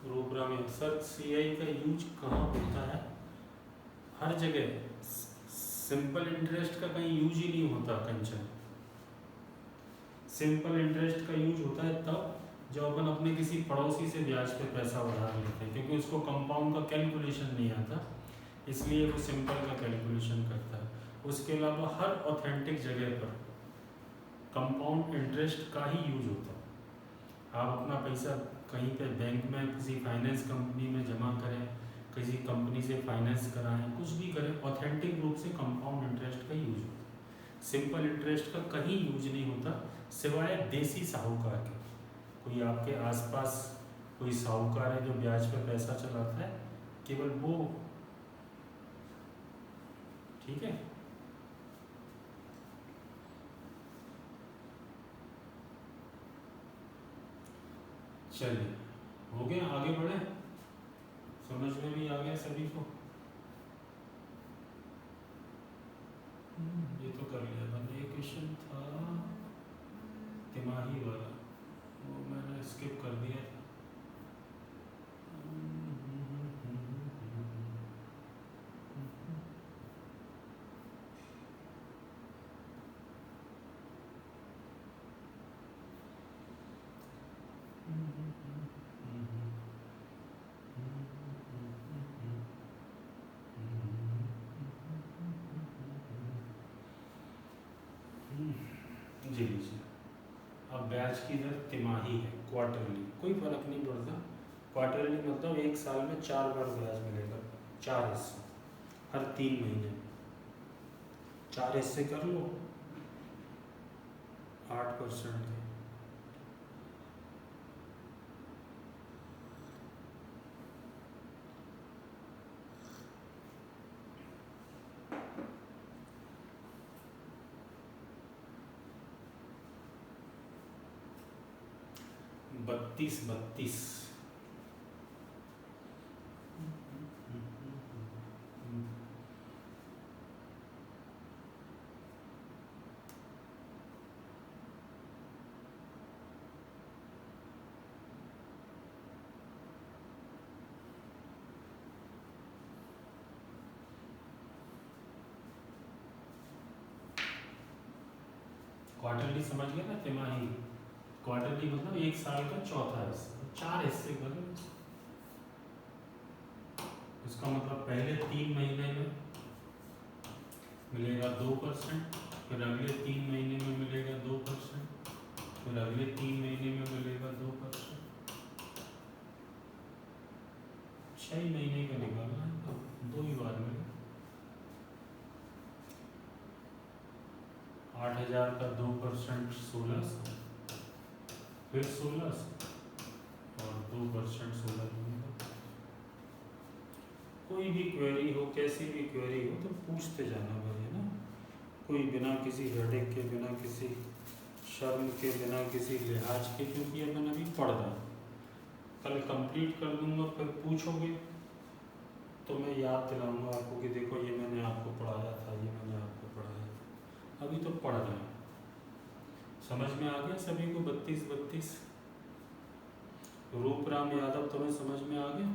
Rupram sir, CI का यूज कहाँ होता है? हर जगह। सिंपल इंटरेस्ट का कहीं यूज ही नहीं होता कंचन। सिंपल इंटरेस्ट का यूज होता है तब जब अपन अपने किसी पड़ोसी से ब्याज पे पैसा उधार लेते हैं, क्योंकि उसको कंपाउंड का कैलकुलेशन नहीं आता, इसलिए वो सिंपल का कैलकुलेशन करता है। उसके अलावा हर ऑथेंटिक जगह पर कंपाउंड इंटरेस्ट का ही यूज होता है। आप अपना पैसा कहीं पे बैंक में किसी फाइनेंस कंपनी में जमा करें, किसी कंपनी से फाइनेंस कराएं, कुछ भी करें, ऑथेंटिक रूप से कंपाउंड इंटरेस्ट का यूज होता है। सिंपल इंटरेस्ट का कहीं यूज नहीं होता, सिवाय देसी साहूकार के। कोई आपके आसपास कोई साहूकार है जो ब्याज पर पैसा चलाता है, केवल वो, ठीक है। चलिए, हो गया, आगे बढ़े। समझ में भी आ गया सभी को? ये तो कर लिया था। ये क्वेश्चन था तिमाही वाला, वो मैंने स्किप कर दिया था। जी लीजिए, अब ब्याज की दर तिमाही है, क्वार्टरली, कोई फर्क नहीं पड़ता। क्वार्टरली मतलब 1 साल में 4 बार ब्याज मिलेगा, 4 हिस्से, हर 3 महीने में 4 हिस्से कर लो, 8% के। 32 क्वार्टरली समझ गया ना, तिमाही। क्वार्टरली मतलब एक साल का चौथा हिस्सा, 4 हिस्से करें। इसका मतलब पहले 3 महीने में मिलेगा 2%, फिर अगले 3 महीने में मिलेगा 2%, फिर अगले 3 महीने में मिलेगा 2%। 6 महीने का निकालना है तो 2 ही बार मिलेगा। 8,000 का 2% 1600, फिर 1600 और 2% 1600। कोई भी क्वेरी हो, कैसी भी क्वेरी हो तो पूछते जाना भाई, है ना। कोई बिना किसी हेडेक के, बिना किसी शर्म के, बिना किसी लिहाज के, क्योंकि अपन अभी पढ़ रहा हूँ। कल कंप्लीट कर दूंगा, फिर पूछोगे तो मैं याद दिलाऊंगा आपको कि देखो ये मैंने आपको पढ़ाया था, ये मैंने आपको पढ़ाया था। अभी तो पढ़ रहे हैं। समझ में आ गया सभी को? 32 रूपराम यादव तुम्हें समझ में आ गया?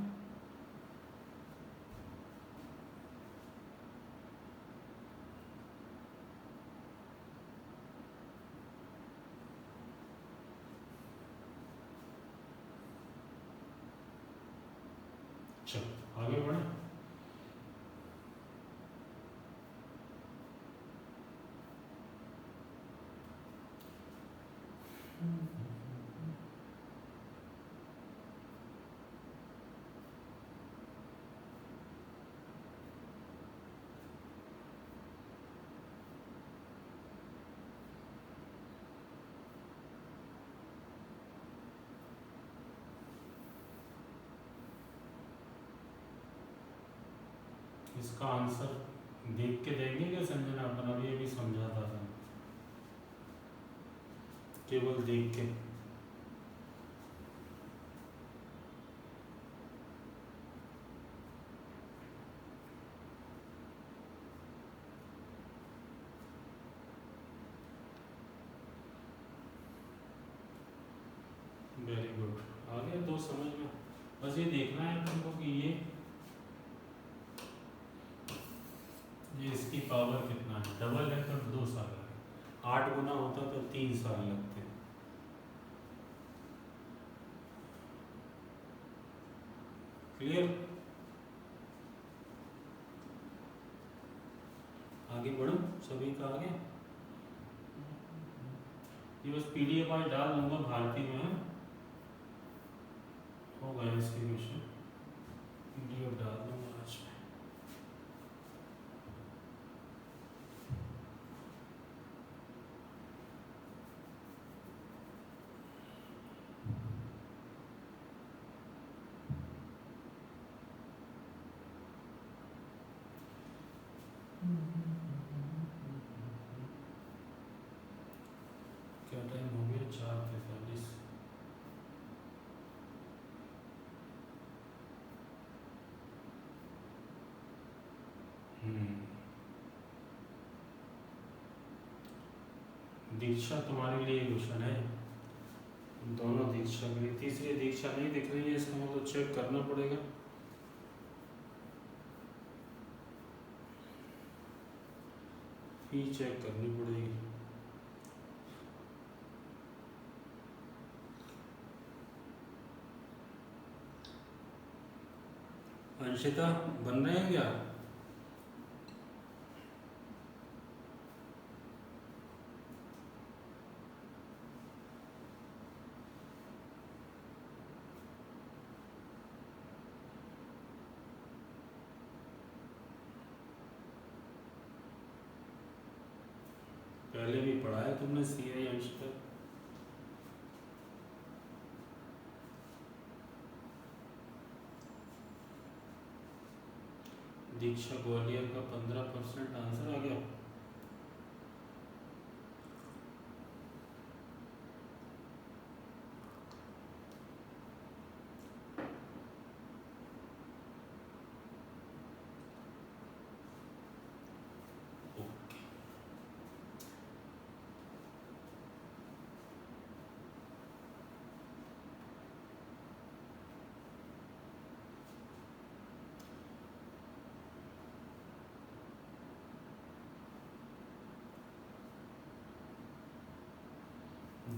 चलो आगे बढ़े। इसका आंसर देख के देंगे क्या संजना? अपन अभी अभी समझाता था, केवल देख के। वेरी गुड, आ गया 2 समझ में। बस ये देखना है तुमको कि ये इसकी पावर कितना है। डबल है तो 2 साल है, 8 गुना होता तो 3 साल लगते। क्लियर? आगे बढ़ो, सभी का आगे। ये बस PDF आज डाल दूंगा भारती में, हो गया इसके क्वेश्चन। PDF डाल दूंगा आज में। क्या टाइम हो गया? 4:43। दीक्षा तुम्हारे लिए क्वेश्चन है, दोनों दीक्षा के लिए। तीसरी दीक्षा नहीं दिख रही है, इसका मतलब चेक करना पड़ेगा। फी चेक करनी पड़ेगी। अंशिता बन रहे हैं क्या? पहले भी पढ़ा है तुमने CI अंशिता? दीक्षा ग्वालियर का 15% आंसर आ गया।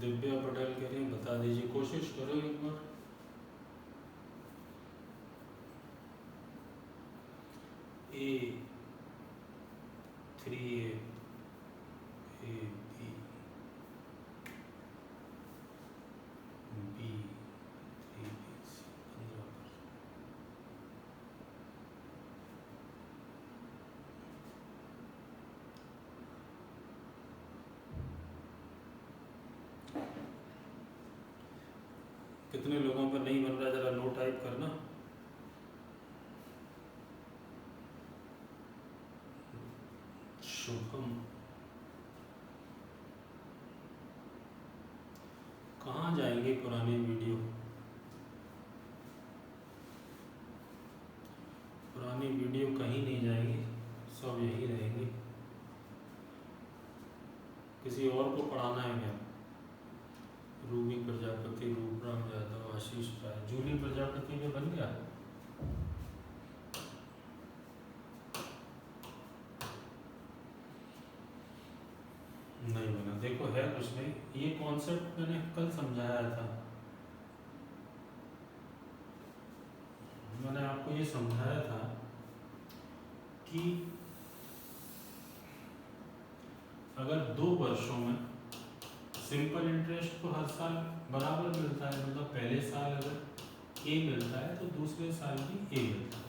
दिव्या पटेल कह रही हैं बता दीजिए, कोशिश करो एक बार। A3 A B B 3 B C 15%। कितने लोगों पर नहीं बन रहा, जरा नो टाइप करना। शुभम कहाँ जाएंगे पुरानी वीडियो? पुरानी वीडियो कहीं नहीं जाएगी, सब यही रहेंगी। किसी और को पढ़ाना है क्या? रूबी प्रजापति, रूपराम यादव, आशीष राय, जूली प्रजापति में बन गया? नहीं बना। देखो है कुछ नहीं, ये कॉन्सेप्ट मैंने कल समझाया था। मैंने आपको ये समझाया था कि अगर 2 वर्षों में सिंपल इंटरेस्ट तो हर साल बराबर मिलता है, मतलब पहले साल अगर ए मिलता है तो दूसरे साल भी ए मिलता है।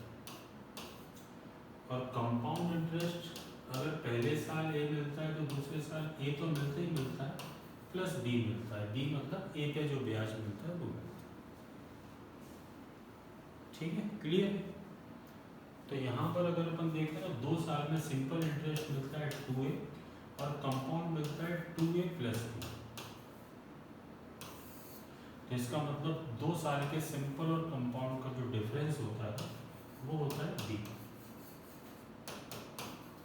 और कंपाउंड इंटरेस्ट अगर पहले साल ए मिलता है तो दूसरे साल ए तो मिलता ही मिलता है, प्लस बी मिलता है। बी मतलब ए पे जो ब्याज मिलता है वो मिलता है। ठीक है, क्लियर है? तो यहाँ पर अगर अपन देखें तो 2 साल में सिंपल इंटरेस्ट मिलता है 2a और कंपाउंड मिलता है 2a प्लस बी। तो इसका मतलब 2 साल के सिंपल और कंपाउंड का जो डिफरेंस होता है वो होता है बी।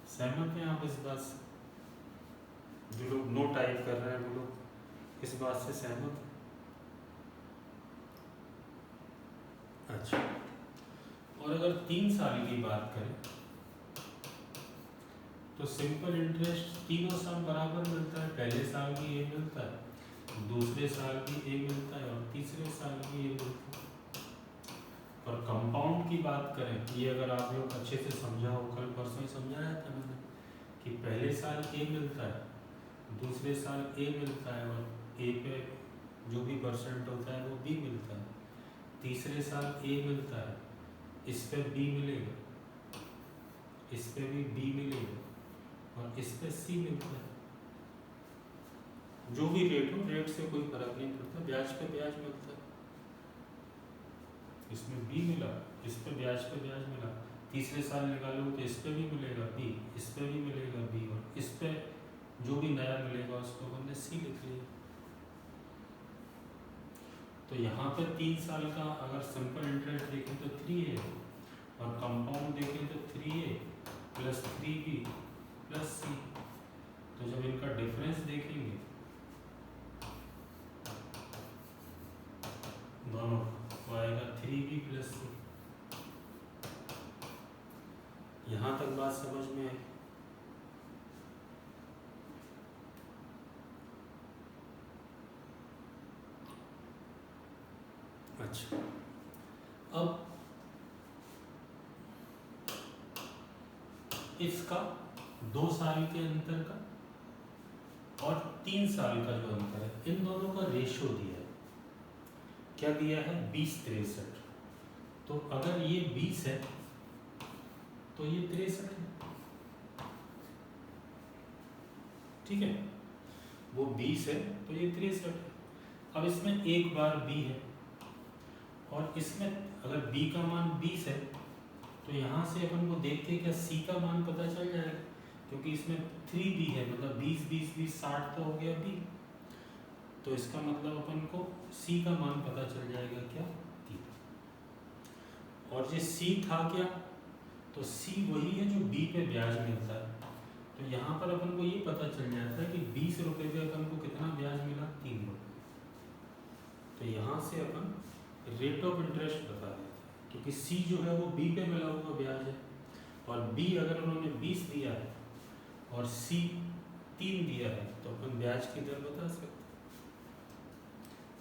सहमत हैं आप इस बात से? जो लोग नो टाइप कर रहे हैं वो लोग इस बात से सहमत? अच्छा, और अगर 3 साल की बात करें तो सिंपल इंटरेस्ट तीनों साल बराबर मिलता है। पहले साल भी ए मिलता है, दूसरे साल भी ए मिलता है और तीसरे साल भी ए मिलता है। और कंपाउंड की बात करें, ये अगर आप लोग अच्छे से समझा हो, कल परसों ही समझाया था मैंने कि पहले साल ए मिलता है, दूसरे साल ए मिलता है और ए पे जो भी परसेंट होता है वो बी मिलता है। तीसरे साल ए मिलता है, इस पे बी मिलेगा, इस पे भी बी मिलेगा और इस पे सी मिलता है। जो भी रेट हो, रेट से कोई फर्क नहीं पड़ता, ब्याज पे ब्याज मिलता है। इसमें बी मिला, इस पे ब्याज मिला। तीसरे साल निकालो तो इस पे भी मिलेगा बी, इस पे भी मिलेगा बी और इस पे जो भी नया मिलेगा उसको हमने सी लिख लिया। तो यहाँ पे 3 साल का अगर सिंपल इंटरेस्ट देखें तो 3a और कंपाउंड देखें तो 3a प्लस 3b प्लस सी। तो जब इनका डिफरेंस देखेंगे दोनों तो आएगा 3b प्लस सी। यहाँ तक बात समझ में आई? अच्छा, अब इसका 2 साल के अंतर का और 3 साल का जो अंतर है, इन दोनों का रेशियो दिया है। क्या दिया है? 20-63। तो अगर ये 20 है तो ये 63 है। ठीक है, वो 20 है तो ये 63 है। अब इसमें एक बार b है और इसमें अगर b का मान 20 है तो यहाँ से अपन को देख के क्या c का मान पता चल जाएगा, क्योंकि इसमें 3b है, मतलब 20-20-20 60 तो हो गया b। तो इसका मतलब अपन को c का मान पता चल जाएगा क्या? 3। और ये c था क्या? तो c वही है जो b पे ब्याज मिलता है। तो यहाँ पर अपन को ये पता चल जाता है कि 20 रुपये पे अपन को कितना ब्याज मिला? 3 रुपये। तो यहाँ से अपन रेट ऑफ इंटरेस्ट बता देते हैं, क्योंकि सी जो है वो बी पे मिला हुआ ब्याज है और बी अगर उन्होंने 20 दिया है और सी 3 दिया है तो अपन ब्याज की दर बता सकते हैं।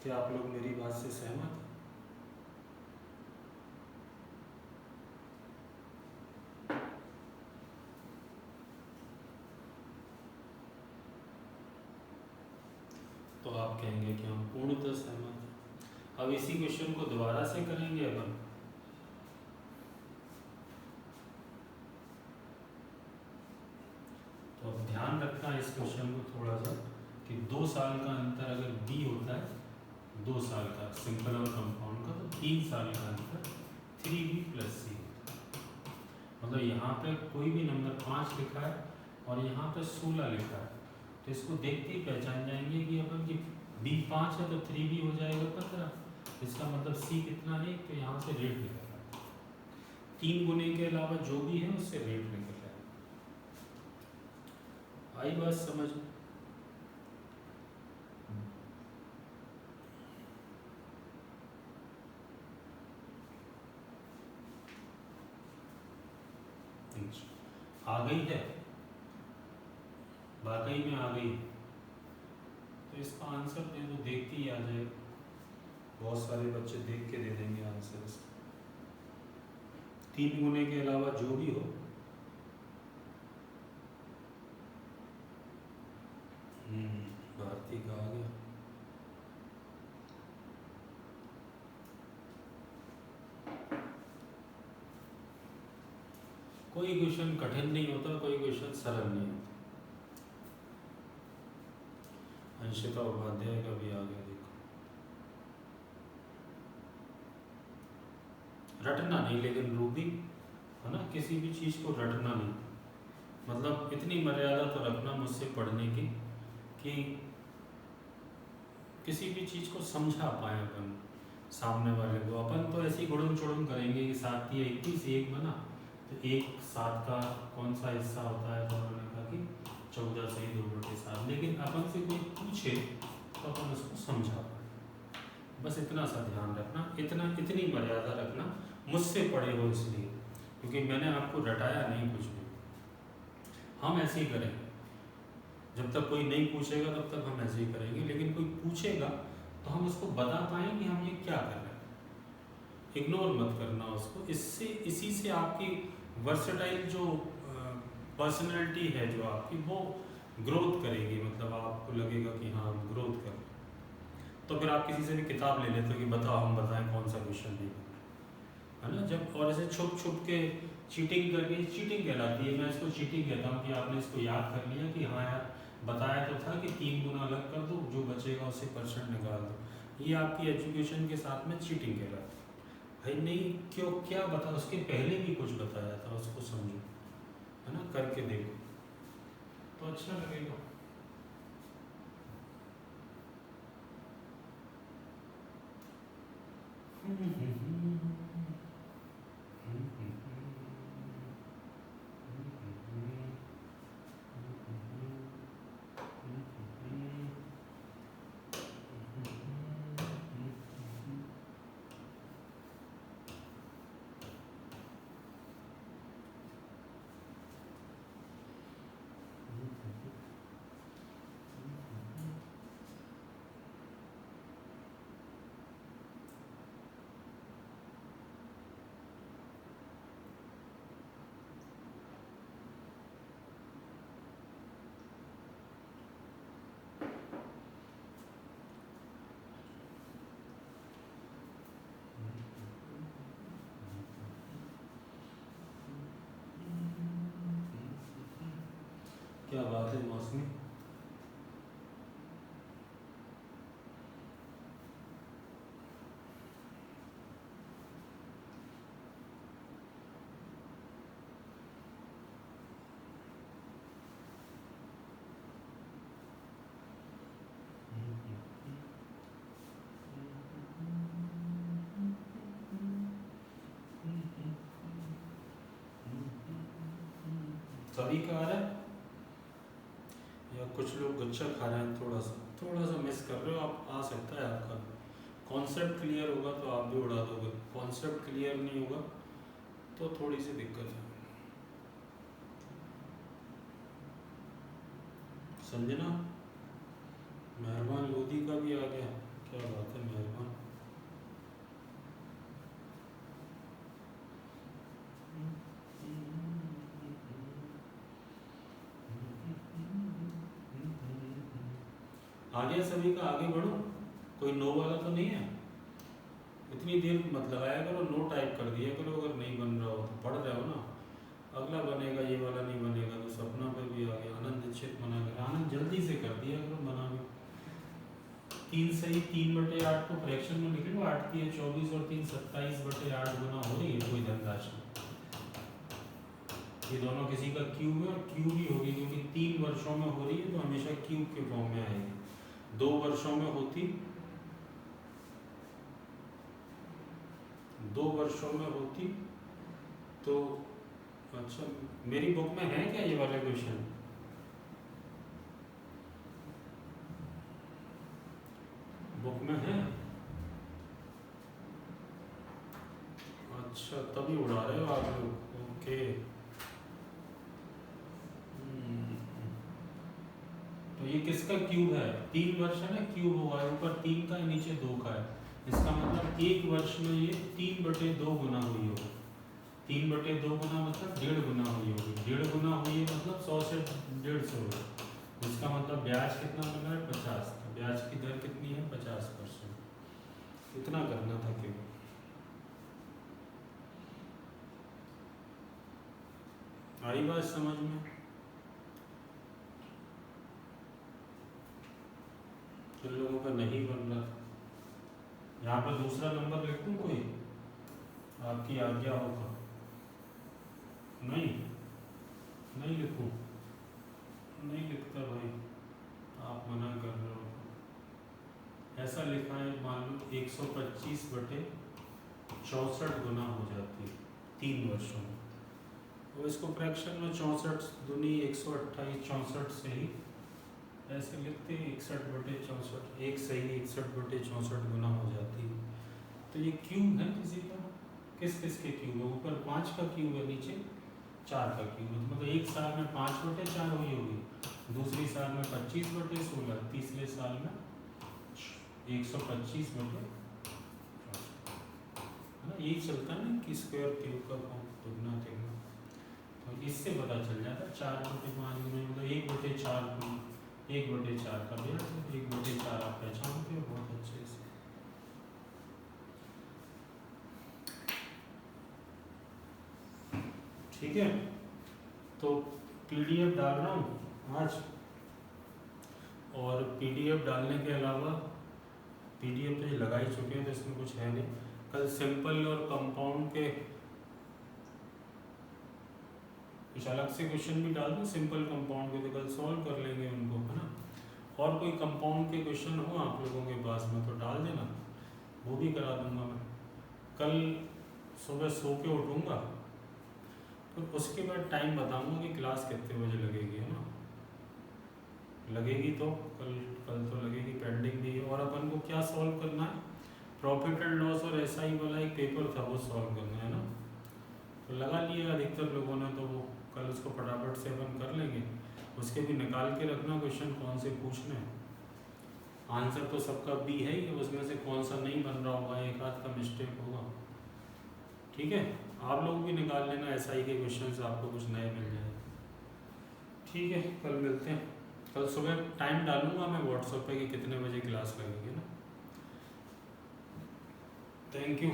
क्या आप लोग मेरी बात से सहमत हैं? तो आप कहेंगे कि हम पूर्णतः सहमत हैं। अब इसी क्वेश्चन को दोबारा से करेंगे अपन। तो अब ध्यान रखना इस क्वेश्चन को थोड़ा सा कि 2 साल का अंतर अगर बी होता है, 2 साल का सिंपल और कंपाउंड का, तो 3 साल का अंतर 3b + c होता है। मतलब यहाँ पे कोई भी नंबर 5 लिखा है और यहाँ पे 16 लिखा है, तो इसको देखते ही पहचान जाएंगे कि अपन की b 5 है तो 3b हो जाएगा 15। इसका मतलब c कितना है, तो यहाँ से रेट निकल रहा है। 3 गुने के अलावा जो भी है उससे रेट निकल रहा है। आई बात समझ? आ गई है, वाकई में आ गई, तो इसका आंसर दे दो, देखते ही आ जाएगा। बहुत सारे बच्चे देख के दे देंगे आंसर इसका। 3 गुने के अलावा जो भी हो, भारती का आ गया। कोई क्वेश्चन कठिन नहीं होता, कोई क्वेश्चन सरल नहीं होता। अंशिता उपाध्याय का भी आ गया, देखो। रटना नहीं, लेकिन रूबी है ना, किसी भी चीज़ को रटना नहीं। मतलब इतनी मर्यादा तो रखना मुझसे पढ़ने की कि किसी भी चीज़ को समझा पाए अपन सामने वाले को। अपन तो ऐसी गुड़म चुड़म करेंगे कि 7 या 21 1 बना, तो 1 7 का कौन सा हिस्सा होता है, तो उन्होंने कहा कि 14 से 2/7। लेकिन अपन से कोई पूछे तो अपन उसको समझा पाए। बस इतना सा ध्यान रखना, इतनी मर्यादा रखना, मुझसे पढ़े हो इसलिए, क्योंकि मैंने आपको रटाया नहीं कुछ भी। हम ऐसे ही करेंगे, जब तक कोई नहीं पूछेगा तब तक हम ऐसे ही करेंगे, लेकिन कोई पूछेगा तो हम उसको बता पाएँ कि हम ये क्या कर रहे हैं। इग्नोर मत करना उसको। इसी से आपकी वर्सेटाइल जो पर्सनैलिटी है जो आपकी, वो ग्रोथ करेगी। मतलब आपको लगेगा कि हाँ हम ग्रोथ कर रहे हैं। तो फिर आप किसी से भी किताब ले लेते हो कि बताओ, हम बताएं कौन सा क्वेश्चन नहीं है ना। जब और ऐसे छुप छुप के चीटिंग करके, चीटिंग कहलाती है। मैं इसको चीटिंग कहता हूँ कि आपने इसको याद कर लिया कि हाँ यार बताया तो था कि 3 गुना अलग कर दो, जो बचेगा उससे % निकाल दो। ये आपकी एजुकेशन के साथ में चीटिंग कहलाती है। भाई नहीं, क्यों, क्या बता, उसके पहले भी कुछ बताया था, उसको समझो, है ना, करके देखो तो अच्छा लगेगा। क्या बात है मौसमी? सभी का आ रहा है या कुछ लोग गुच्छा खा रहे हैं? थोड़ा सा मिस कर रहे हो आप। आ सकता है आपका कॉन्सेप्ट क्लियर होगा तो आप भी उड़ा दोगे, कॉन्सेप्ट क्लियर नहीं होगा तो थोड़ी सी दिक्कत है। संजना, मेहरबान लोधी का भी आ गया। क्या बात है, मेहरबान। आगे सभी का, आगे बढ़ो। कोई नो वाला तो नहीं है? इतनी देर मत लगाया करो, नो टाइप कर दिया करो अगर नहीं बन रहा हो तो। पढ़ रहे हो ना, अगला बनेगा, ये वाला नहीं बनेगा तो सपना पे भी आ गया। आनंद दीक्षित मना कर, आनंद जल्दी से कर दिया करो बना भी। 3 सही 3/8 को फ्रैक्शन में लिख लो। 8 3 24 और 3 27/8 गुना हो रही है कोई धनराशि। ये दोनों किसी का क्यूब है और क्यूब ही होगी, क्योंकि 3 वर्षों में हो रही है तो हमेशा क्यूब के फॉर्म में आएगी। 2 वर्षों में होती, 2 वर्षों में होती तो अच्छा, मेरी बुक में है क्या ये वाले क्वेश्चन? बुक में है? अच्छा, तभी उड़ा रहे हो आप लोग। ओके। तो ये किसका क्यूब है? 3 वर्ष है ना, क्यूब होगा, ऊपर 3 का है, नीचे 2 का है। इसका मतलब 1 वर्ष में ये 3/2 गुना हुई होगी। 3/2 गुना मतलब 1.5 गुना हुई होगी। 1.5 गुना हुई है मतलब 100 से 150 होगी। इसका मतलब ब्याज कितना बन रहा है? 50। तो ब्याज की दर कितनी है? 50%। इतना करना था क्यों? आई बात समझ में? जिन लोगों का नहीं बन रहा था, यहाँ पर दूसरा नंबर लिख दूँ कोई, आपकी आज्ञा होगा? नहीं, नहीं लिखूँ? नहीं लिखता भाई, आप मना कर रहे हो। ऐसा लिखा है, मान लो 125/64 गुना हो जाती है 3 वर्षों में। तो इसको फ्रैक्शन में 64 दूनी 128, 64 से ही ऐसे लिखते हैं। 61/64, एक सही 61/64 गुना हो जाती है। तो ये क्यूब है किसी का, किस किस के क्यूब है? ऊपर 5 का क्यूब है, नीचे 4 का क्यूब है। मतलब एक साल में 5/4 हुई होगी, दूसरी साल में 25/16, तीसरे साल में 125/64, है ना? यही चलता है ना कि स्क्वायर क्यूब का फॉर्म, दुगना तिगना। तो इससे पता चल जाता है 4/5 में मतलब 1/4 को 1/4 का ब्याज है। 1/4 आप पहचानते हो बहुत अच्छे से। ठीक है, तो PDF डाल रहा हूँ आज, और PDF डालने के अलावा PDF तो ये लगा ही चुके हैं तो इसमें कुछ है नहीं। कल सिंपल और कंपाउंड के कुछ अलग से क्वेश्चन भी डाल दूँ। सिंपल कंपाउंड के तो कल सॉल्व कर लेंगे उनको, है ना? और कोई कंपाउंड के क्वेश्चन हो आप लोगों के पास में तो डाल देना, वो भी करा दूंगा मैं। कल सुबह सो के उठूँगा तो उसके बाद टाइम बताऊंगा कि क्लास कितने बजे लगेगी, है ना? लगेगी तो कल तो लगेगी, पेंडिंग भी है। और अपन को क्या सॉल्व करना है? प्रॉफिट एंड लॉस और SI वाला एक पेपर था, वो सॉल्व करना है ना? तो लगा लिया अधिकतर लोगों ने, तो वो कल उसको फटाफट से अपन कर लेंगे। उसके भी निकाल के रखना क्वेश्चन कौन से पूछने हैं। आंसर तो सबका B है ही, उसमें से कौन सा नहीं बन रहा होगा, एक आध का मिस्टेक होगा। ठीक है, आप लोग भी निकाल लेना SI के क्वेश्चन से, आपको कुछ नए मिल जाए। ठीक है, कल मिलते हैं। कल सुबह टाइम डालूंगा मैं व्हाट्सएप पे कि कितने बजे क्लास लगेगी ना। Thank you.